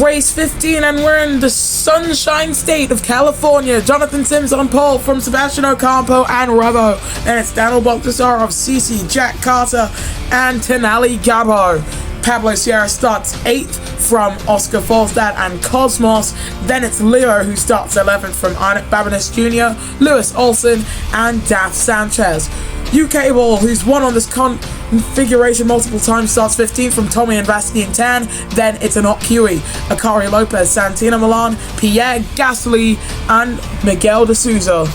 Race 15, and we're in the sunshine state of California. Jonathan Sims on pole from Sebastian Ocampo and Revo. And it's Daniel Baltasar of CC, Jack Carter, and Tenali Gabo. Pablo Sierra starts 8th from Oscar Falstad and Cosmos. Then it's Leo who starts 11th from Arnett Babinis Jr., Lewis Olsen, and Daph Sanchez. UK Ball, who's won on this configuration multiple times, starts 15th from Tommy and Vasquez in 10. Then it's Anok Kiwi, Akari Lopez, Santina Milan, Pierre Gasly, and Miguel de Souza.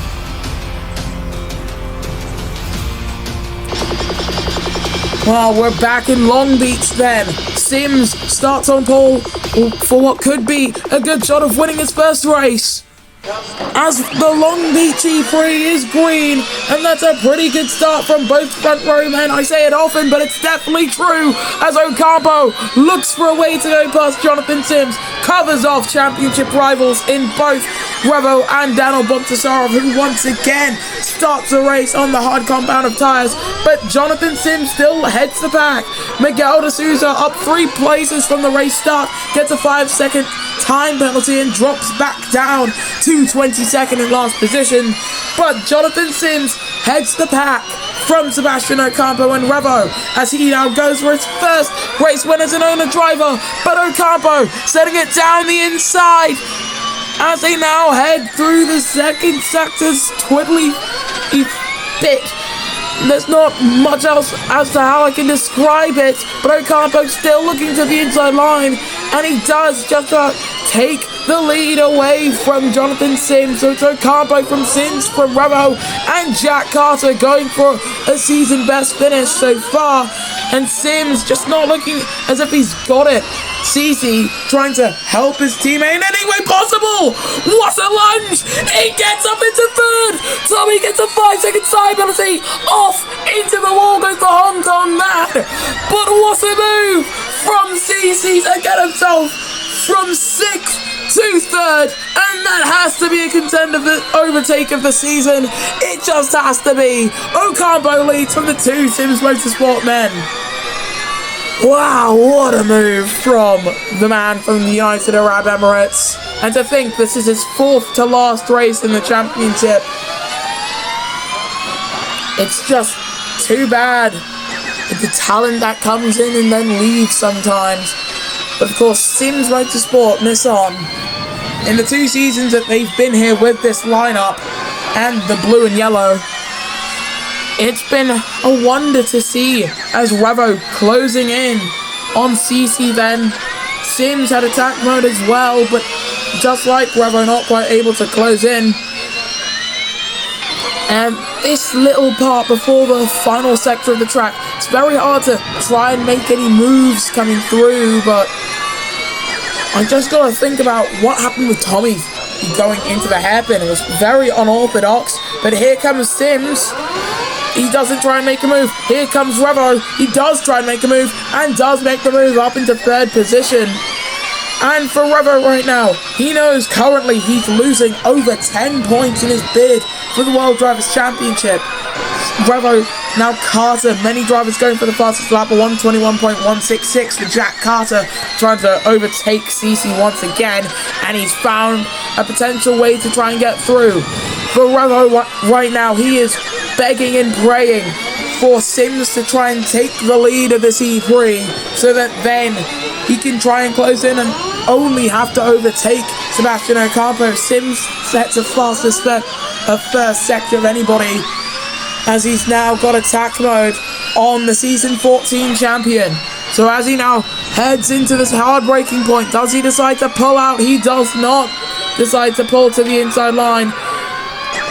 Well, we're back in Long Beach then. Sims starts on pole for what could be a good shot of winning his first race, as the Long Beach Prix is green, and that's a pretty good start from both front row men. I say it often, but it's definitely true, as Ocampo looks for a way to go past Jonathan Sims, covers off championship rivals in both Revo and Daniel Baltasar, who once again starts the race on the hard compound of tyres, but Jonathan Sims still heads the pack. Miguel de Souza up 3 places from the race start, gets a 5-second time penalty and drops back down to 22nd in last position, but Jonathan Sims heads the pack from Sebastian Ocampo and Revo, as he now goes for his first race win as an owner driver, but Ocampo setting it down the inside as they now head through the second sector's twiddly bit. There's not much else as to how I can describe it, but Ocampo's still looking to the inside line, and he does just take the lead away from Jonathan Sims. So it's Ocampo from Sims, from Revo, and Jack Carter going for a season best finish so far, and Sims just not looking as if he's got it. CC trying to help his teammate in any way possible. What a lunge! He gets up into third. Tommy gets a 5-second side penalty. Off into the wall goes the Hong Kong man. But what a move from CC to get himself from 6th to 3rd, and that has to be a contender for overtake of the season. It just has to be. Ocampo leads from the 2 Sims Motorsport men. Wow, what a move from the man from the United Arab Emirates. And to think this is his 4th to last race in the championship. It's just too bad with the talent that comes in and then leaves sometimes. But of course, Sims Motorsport miss on. In the 2 seasons that they've been here with this lineup and the blue and yellow, it's been a wonder to see, as Revo closing in on CC then. Sims had attack mode as well, but just like Revo, not quite able to close in. And this little part before the final sector of the track, it's very hard to try and make any moves coming through, but I just gotta think about what happened with Tommy going into the hairpin. It was very unorthodox, but here comes Sims. He doesn't try and make a move. Here comes Revo. He does try and make a move, and does make the move up into 3rd position. And for Revo right now, he knows currently he's losing over 10 points in his bid for the World Drivers' Championship. Revo, now Carter, many drivers going for the fastest lap, 121.166 for Jack Carter, trying to overtake CC once again, and he's found a potential way to try and get through. For Revo right now, he is begging and praying for Sims to try and take the lead of this E3, so that then he can try and close in and only have to overtake Sebastian Ocampo. Sims sets a fastest first sector of anybody, as he's now got attack mode on the season 14 champion. So as he now heads into this hard braking point, does he decide to pull out? He does not decide to pull to the inside line,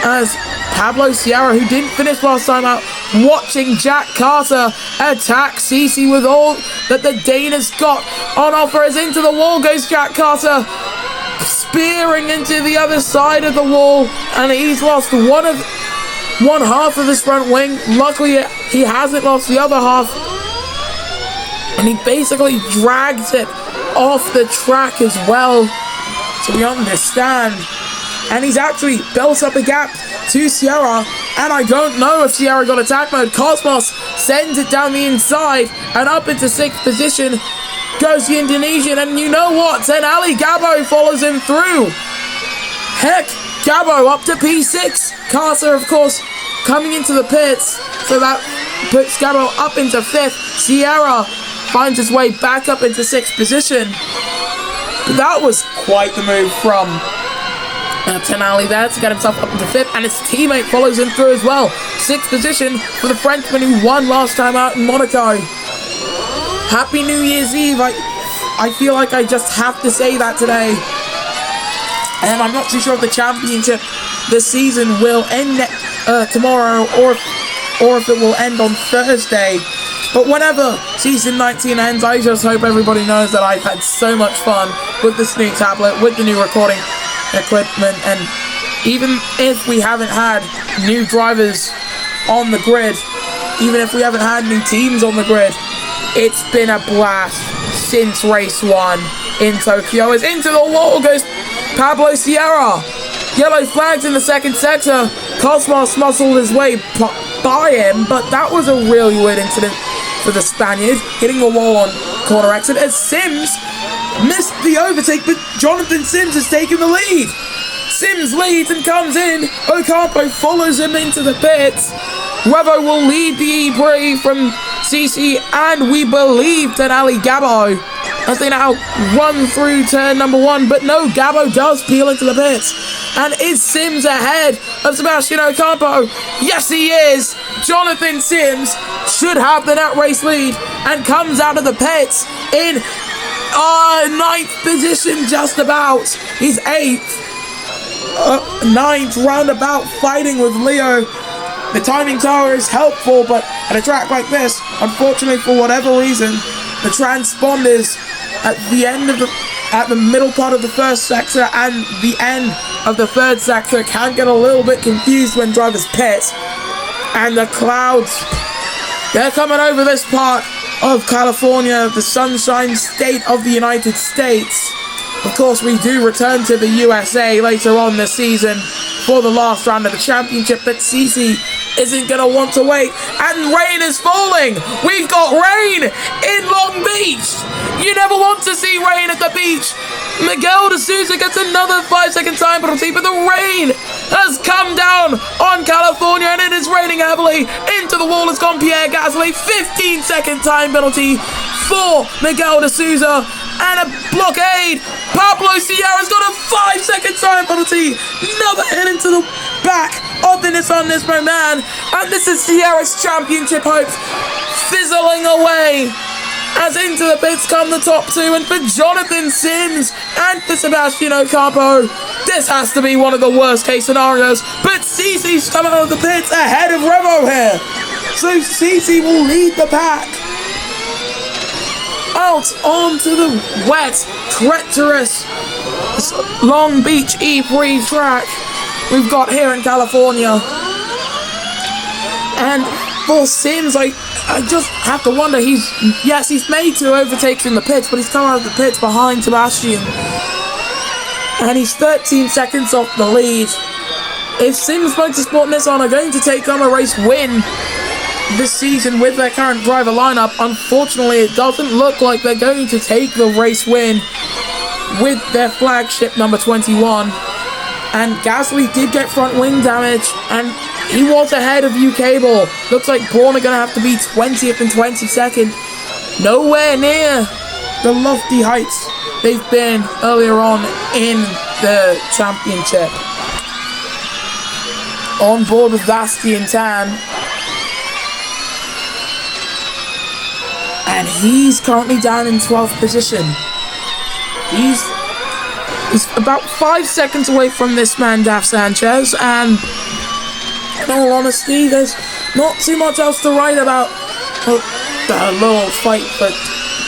as Pablo Sierra, who didn't finish last time out, watching Jack Carter attack CC with all that the Dana's got on offer, as into the wall goes Jack Carter, spearing into the other side of the wall, and he's lost one half of his front wing. Luckily, he hasn't lost the other half, and he basically drags it off the track as well, so we understand. And he's actually built up a gap to Sierra, and I don't know if Sierra got attack mode. Cosmos sends it down the inside and up into 6th position. goes the Indonesian, and you know what? Then Ali Gabo follows him through. Heck, Gabo up to P6. Carter, of course, coming into the pits, so that puts Gabo up into 5th. Sierra finds his way back up into 6th position. But that was quite the move from Tenali there to get himself up into 5th, and his teammate follows him through as well. 6th position for the Frenchman who won last time out in Monaco. Happy New Year's Eve. I feel like I just have to say that today. And I'm not too sure if the championship this season will end tomorrow or if it will end on Thursday. But whenever season 19 ends, I just hope everybody knows that I've had so much fun with this new tablet, with the new recording equipment, and even if we haven't had new drivers on the grid, even if we haven't had new teams on the grid, it's been a blast since race 1 in Tokyo. As into the wall goes Pablo Sierra. Yellow flags in the second sector. Cosmos muscled his way by him, but that was a really weird incident for the Spaniard, hitting the wall on corner exit as Sims missed the overtake, but Jonathan Sims has taken the lead. Sims leads and comes in. Ocampo follows him into the pits. Revo will lead the Prix from CC, and we believe that Ali Gabo as they now run through turn number 1, but no, Gabo does peel into the pits. And is Sims ahead of Sebastian Ocampo? Yes, he is. Jonathan Sims should have the net race lead and comes out of the pits in 9th position, just about. He's 8th. 9th roundabout, fighting with Leo. The timing tower is helpful, but at a track like this, unfortunately for whatever reason, the transponders at the middle part of the first sector and the end of the third sector can get a little bit confused when drivers pit. And the clouds, they're coming over this part of California, the Sunshine State of the United States. Of course, we do return to the USA later on this season for the last round of the championship, but CC isn't going to want to wait, and rain is falling. We've got rain in Long Beach. You never want to see rain at the beach. Miguel de Souza gets another 5-second time penalty, but the rain has come down on California, and it is raining heavily. Into the wall has gone Pierre Gasly. 15-second time penalty for Miguel de Souza, and a blockade. Pablo Sierra's got a 5-second time penalty. Another hit into the back of the Nissan Nismo man, and this is Sierra's championship hopes fizzling away. As into the pits come the top 2, and for Jonathan Sims and for Sebastian Ocampo, this has to be one of the worst case scenarios, but CC's coming out of the pits ahead of Revo here. So CC will lead the pack. Out onto the wet, treacherous Long Beach E3 track we've got here in California. And for Sims, I just have to wonder, he's made 2 overtakes in the pits, but he's come out of the pits behind Sebastian. And he's 13 seconds off the lead. If Sims Motorsport Nissan are going to take on a race win this season with their current driver lineup, unfortunately it doesn't look like they're going to take the race win with their flagship number 21. And Gasly did get front wing damage, and he was ahead of U-Cable. Looks like Braun are going to have to be 20th and 22nd. Nowhere near the lofty heights they've been earlier on in the championship. On board with Bastian Tan. And he's currently down in 12th position. He's about 5 seconds away from this man, Daf Sanchez, and in all honesty, there's not too much else to write about the little fight for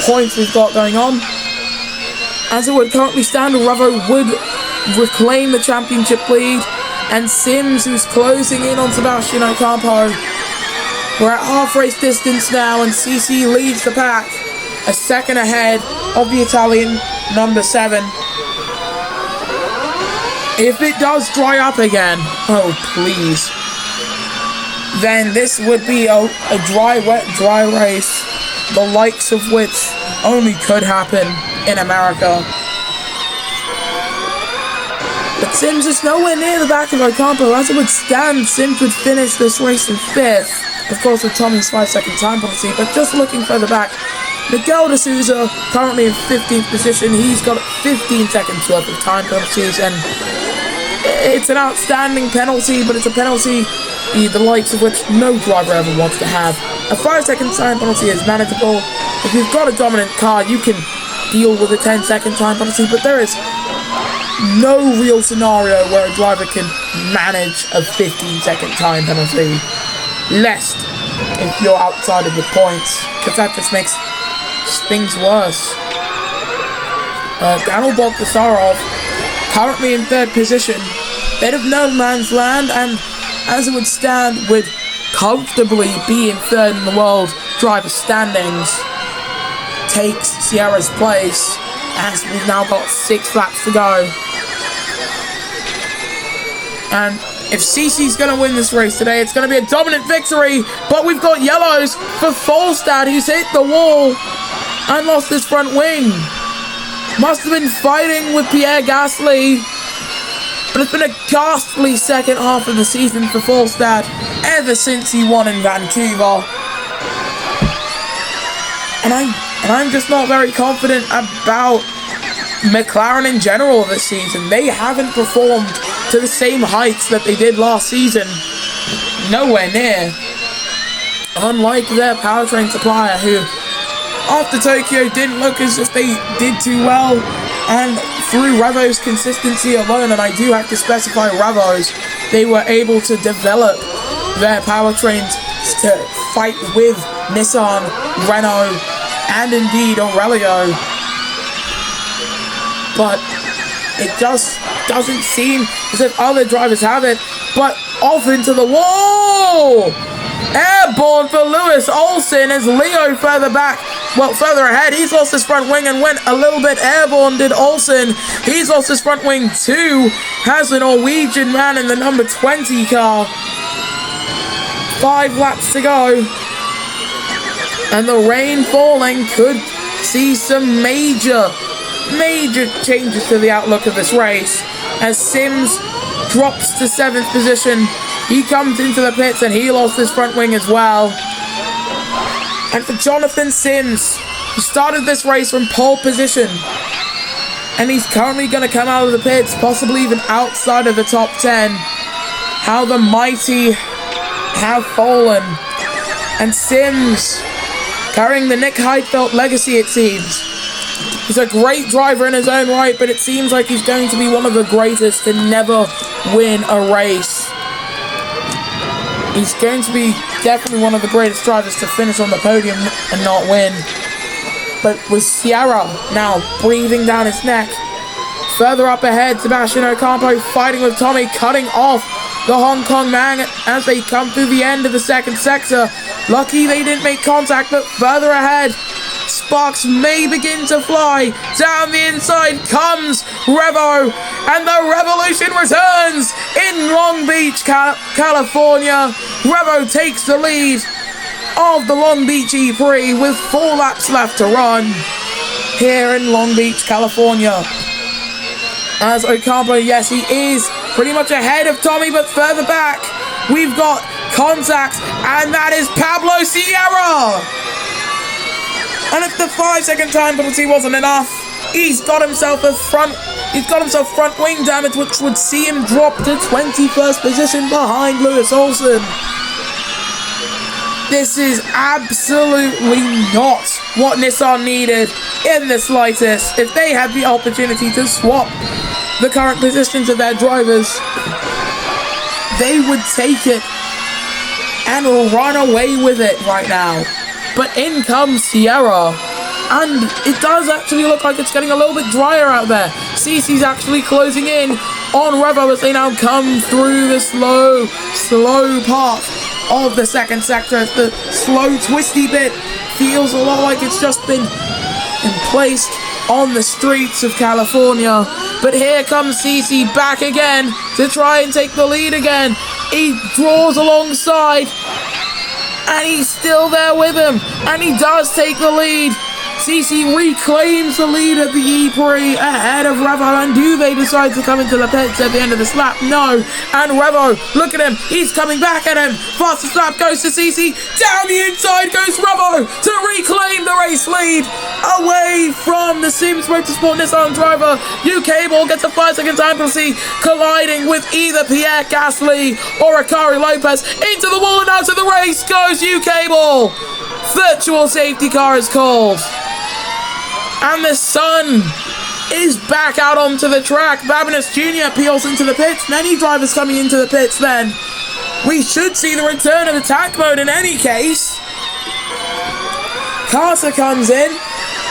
points we've got going on. As it would currently stand, Revo would reclaim the championship lead, and Sims, who's closing in on Sebastian Ocampo. We're at half race distance now, and CC leads the pack, a second ahead of the Italian number 7. If it does dry up again, oh please, then this would be a dry, wet, dry race, the likes of which only could happen in America. But Sims is nowhere near the back of Ocampo. As it would stand, Sims would finish this race in 5th. Of course, with Tommy's 5-second time penalty, but just looking further back, Miguel D'Souza, currently in 15th position, he's got 15 seconds worth of time penalties, and it's an outstanding penalty, but it's a penalty the likes of which no driver ever wants to have. A 5-second time penalty is manageable. If you've got a dominant car, you can deal with a 10-second time penalty, but there is no real scenario where a driver can manage a 15-second time penalty, lest if you're outside of the points, because that just makes things worse. Daniel Bogdasarov, currently in 3rd position, bit of no man's land, and as it would stand, would comfortably be in 3rd in the world driver standings, takes Sierra's place, as we've now got 6 laps to go. And if CC's going to win this race today, it's going to be a dominant victory, but we've got yellows for Falstad, who's hit the wall and lost his front wing. Must have been fighting with Pierre Gasly, but it's been a ghastly second half of the season for Falstad ever since he won in Vancouver. And I'm just not very confident about McLaren in general this season. They haven't performed to the same heights that they did last season. Nowhere near. Unlike their powertrain supplier, who after Tokyo didn't look as if they did too well, and through Revo's consistency alone, and I do have to specify Revo's, they were able to develop their powertrains to fight with Nissan, Renault, and indeed Aurelio. But it just doesn't seem as if other drivers have it. But off into the wall! Airborne for Lewis Olsen as Leo further ahead. He's lost his front wing and went a little bit airborne, did Olsen. He's lost his front wing too. Has the Norwegian man in the number 20 car. 5 laps to go. And the rain falling could see some major changes to the outlook of this race, as Sims drops to 7th position. He comes into the pits and he lost his front wing as well. And for Jonathan Sims, he started this race from pole position, and he's currently going to come out of the pits, possibly even outside of the top 10. How the mighty have fallen. And Sims, carrying the Nick Heidfeld legacy, it seems. He's a great driver in his own right, but it seems like he's going to be one of the greatest to never win a race. He's going to be definitely one of the greatest drivers to finish on the podium and not win. But with Sierra now breathing down his neck, further up ahead, Sebastian Ocampo fighting with Tommy, cutting off the Hong Kong man as they come through the end of the second sector. Lucky they didn't make contact, but further ahead, sparks may begin to fly. Down the inside comes Revo, and the revolution returns in Long Beach, California. Revo takes the lead of the Long Beach Prix with 4 laps left to run here in Long Beach, California. As Ocampo, yes, he is pretty much ahead of Tommy, but further back, we've got contact, and that is Pablo Sierra. And if the 5-second time penalty wasn't enough, he's got himself front wing damage, which would see him drop to 21st position behind Lewis Olsen. This is absolutely not what Nissan needed in the slightest. If they had the opportunity to swap the current positions of their drivers, they would take it and run away with it right now. But in comes Sierra, and it does actually look like it's getting a little bit drier out there. CC's actually closing in on Revo as they now come through the slow part of the second sector. The slow twisty bit feels a lot like it's just been placed on the streets of California. But here comes CC back again to try and take the lead again. He draws alongside, and he's still there with him, and he does take the lead. CC reclaims the lead at the E-Prix ahead of Revo, and do they decide to come into the pits at the end of this lap? No, and Revo, look at him, he's coming back at him. Fastest lap goes to CC, down the inside goes Revo to reclaim the race lead away from the Sims Motorsport Nissan driver. U-Cable gets a 5-second time penalty, colliding with either Pierre Gasly or Akari Lopez. Into the wall, and out of the race goes U-Cable. Virtual safety car is called. And the sun is back out onto the track. Babinus Jr. peels into the pits. Many drivers coming into the pits then. We should see the return of attack mode in any case. Carter comes in.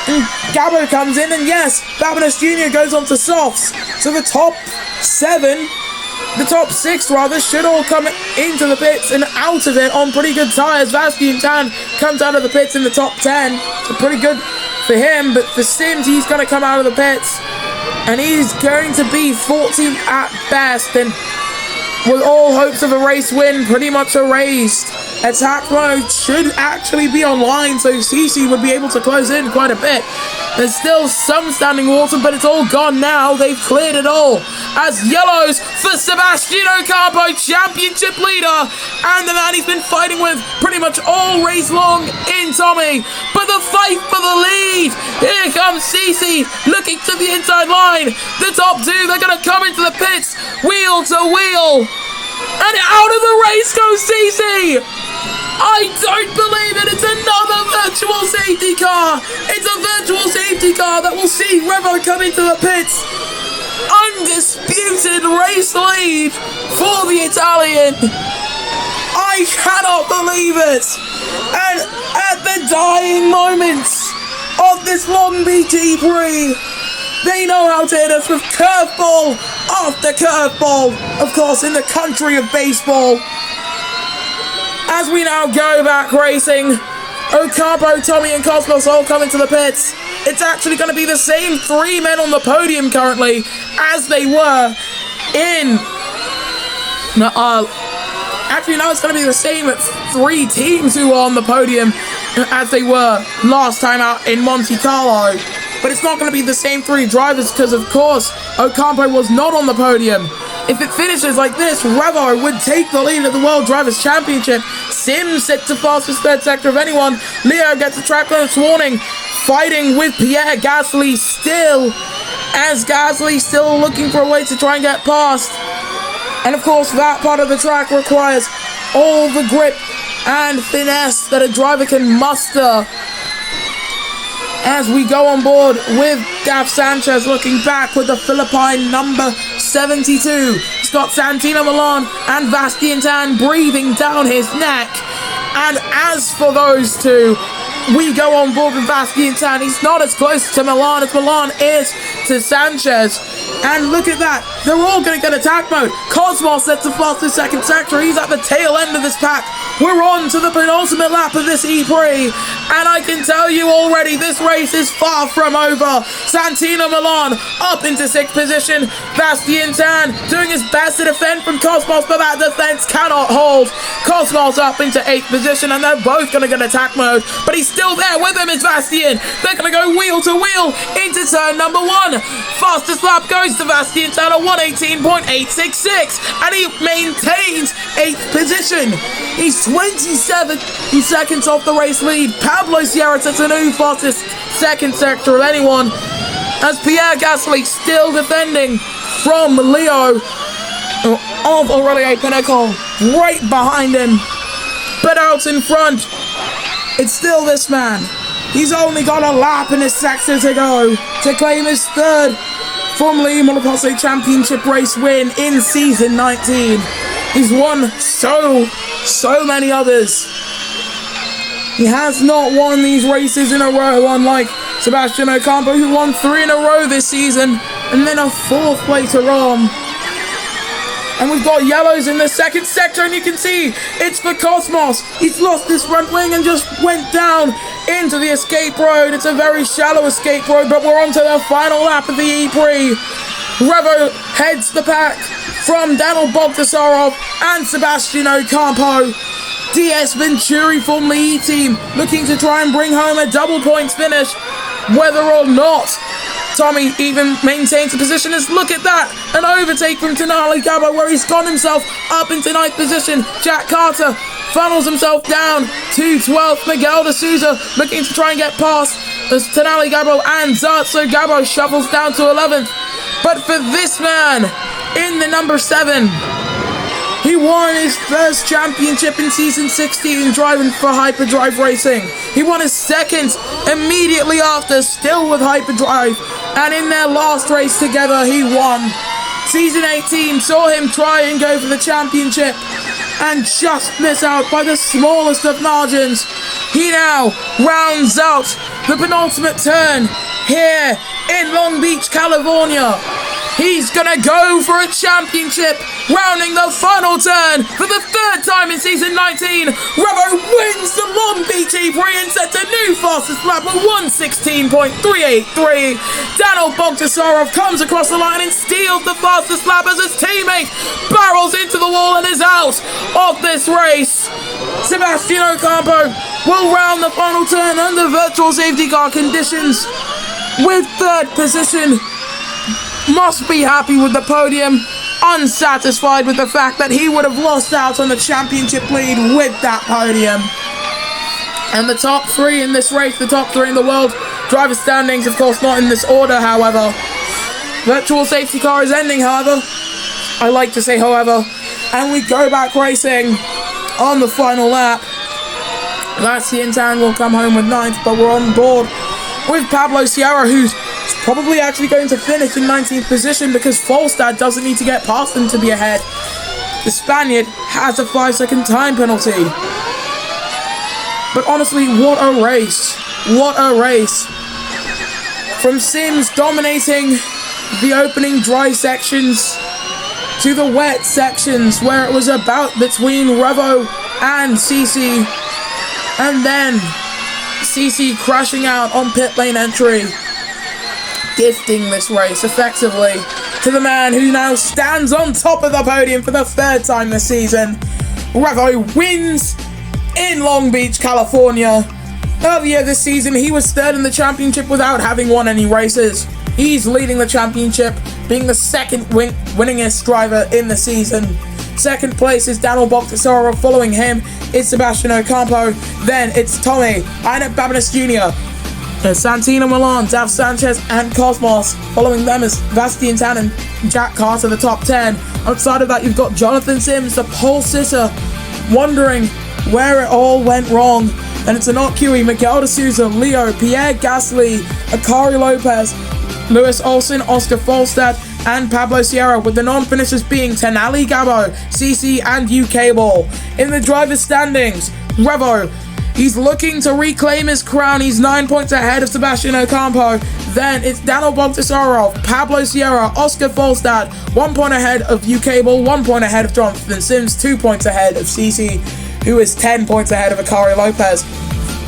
And Gabo comes in. And yes, Babinus Jr. goes on to softs. So the top 6 rather, should all come into the pits and out of it on pretty good tyres. Bastian Tan comes out of the pits in the top 10. So pretty good for him, but for Sims, he's going to come out of the pits and he's going to be 14th at best, and with all hopes of a race win pretty much erased. Attack mode should actually be online, so CC would be able to close in quite a bit. There's still some standing water, but it's all gone now. They've cleared it all. As yellows for Sebastian Ocampo, championship leader, and the man he's been fighting with pretty much all race long in Tommy. But the fight for the lead. Here comes CC looking to the inside line. The top 2, they're going to come into the pits, wheel to wheel. And out of the race goes CC. I don't believe it. It's another virtual safety car. It's a virtual safety car that will see Revo come into the pits. Undisputed race lead for the Italian. I cannot believe it. And at the dying moments of this Long Beach E-Prix, they know how to hit us with curveball after curveball, of course, in the country of baseball. As we now go back racing, Ocampo, Tommy and Cosmos all come into the pits. It's actually going to be the same 3 men on the podium currently as they were in... Actually, now it's going to be the same 3 teams who were on the podium as they were last time out in Monte Carlo. But it's not going to be the same 3 drivers because, of course, Ocampo was not on the podium. If it finishes like this, Revo would take the lead of the World Drivers' Championship. Sims set to fastest third sector of anyone. Leo gets a track limits warning, fighting with Pierre Gasly still, as Gasly still looking for a way to try and get past. And of course, that part of the track requires all the grip and finesse that a driver can muster. As we go on board with Gav Sanchez looking back with the Philippine number 72. Scott Santino Milan and Bastian Tan breathing down his neck. And as for those two, we go on board with Bastian Tan. He's not as close to Milan as Milan is to Sanchez. And look at that. They're all going to get attack mode. Cosmos sets the fastest second sector. He's at the tail end of this pack. We're on to the penultimate lap of this E-Prix. And I can tell you already, this race is far from over. Santino Milan up into 6th position. Bastian Tan doing his best to defend from Cosmos, but that defense cannot hold. Cosmos up into 8th position, and they're both going to get attack mode. But he's still there with him is Bastian. They're going to go wheel to wheel into turn number 1. Fastest lap goes to Bastian Tan at 1:18.866, and he maintains 8th position. He's 27 seconds off the race lead. Pablo Sierra sets a new fastest second sector of anyone, as Pierre Gasly still defending from Leo of Aurelio Pinnacle right behind him. But out in front, it's still this man. He's only got a lap in his sector to go to claim his 3rd Formula E Monoposto Championship race win in season 19. He's won so many others. He has not won these races in a row, unlike Sebastian Ocampo, who won 3 in a row this season, and then a 4th later on. And we've got yellows in the second sector, and you can see it's for Cosmos. He's lost his front wing and just went down into the escape road. It's a very shallow escape road, but we're on to the final lap of the E-Prix. Revo heads the pack from Daniel Bogdasarov and Sebastian Ocampo. DS Venturi Formula E team looking to try and bring home a double points finish. whether or not Tommy even maintains the position. As look at that, an overtake from Tenali Gabo where he's gone himself up into 9th position. Jack Carter funnels himself down to 12th. Miguel de Souza looking to try and get past as Tenali Gabo and Zarzo Gabo shuffles down to 11th. But for this man in the number 7, he won his first championship in season 16 driving for Hyperdrive Racing. He won his second immediately after, still with Hyperdrive, and in their last race together he won. Season 18 saw him try and go for the championship and just miss out by the smallest of margins. He now rounds out the penultimate turn here in Long Beach, California. He's gonna go for a championship, rounding the final turn for the 3rd time in season 19. Revo wins the Long Beach Prix and sets a new fastest lap of 1:16.383. Daniel Bogdasarov comes across the line and steals the fastest lap as his teammate barrels into the wall and is out of this race. Sebastian Ocampo will round the final turn under virtual safety car conditions with 3rd position. Must be happy with the podium, unsatisfied with the fact that he would have lost out on the championship lead with that podium. And the top 3 in this race, the top 3 in the world driver standings, of course not in this order, however. Virtual safety car is ending, however. I like to say however. And we go back racing on the final lap. Bastian will come home with 9th, but we're on board with Pablo Sierra, who's probably actually going to finish in 19th position because Falstad doesn't need to get past him to be ahead. The Spaniard has a 5-second time penalty. But honestly, what a race. What a race. From Sims dominating the opening dry sections to the wet sections where it was a bout between Revo and CC. And then CC crashing out on pit lane entry, gifting this race effectively to the man who now stands on top of the podium for the 3rd time this season. Revo wins in Long Beach, California. Earlier this season, he was 3rd in the championship without having won any races. He's leading the championship, being the 2nd winningest driver in the season. 2nd place is Daniel Bogdasarov. Following him is Sebastian Ocampo. Then it's Tommy, Inet Babinas Jr., Santino Milan, Dav Sanchez, and Cosmos. Following them is Bastian Tan and Jack Carter, the top 10. Outside of that, you've got Jonathan Sims, the pole sitter, wondering where it all went wrong. And it's Anot Kiwi, Miguel de Souza, Leo, Pierre Gasly, Akari Lopez, Lewis Olsen, Oscar Falstad, and Pablo Sierra, with the non-finishers being Tenali Gabo, CC, and UK Ball. In the driver's standings, Revo, he's looking to reclaim his crown. He's 9 points ahead of Sebastian Ocampo. Then it's Daniel Bogdasarov, Pablo Sierra, Oscar Falstad, 1 point ahead of UK Ball, 1 point ahead of Jonathan Sims, 2 points ahead of CC, who is 10 points ahead of Akari Lopez,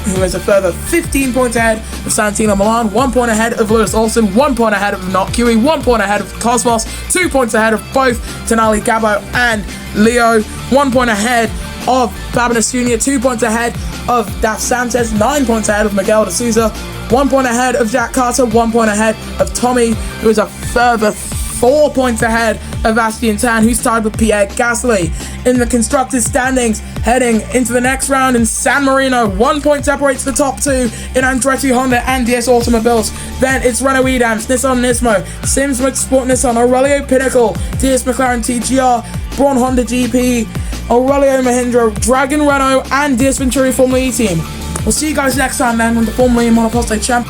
who is a further 15 points ahead of Santino Milan, 1 point ahead of Lewis Olsen, 1 point ahead of Not Kiwi, 1 point ahead of Cosmos, 2 points ahead of both Tenali Gabo and Leo, 1 point ahead of Babinas Jr., 2 points ahead of Daf Sanchez, 9 points ahead of Miguel de Souza, 1 point ahead of Jack Carter, 1 point ahead of Tommy, who is a further 4 points ahead of Bastian Tan, who's tied with Pierre Gasly. In the constructors standings, heading into the next round in San Marino, 1 point separates the top 2 in Andretti Honda and DS Automobiles. Then it's Renault Edams, Nissan Nismo, Sims Motorsport Nissan, Aurelio Pinnacle, DS McLaren TGR, Braun Honda GP, Aurelio Mahindra, Dragon Renault, and DS Venturi Formula E team. We'll see you guys next time then when the Formula E Monoposto Champ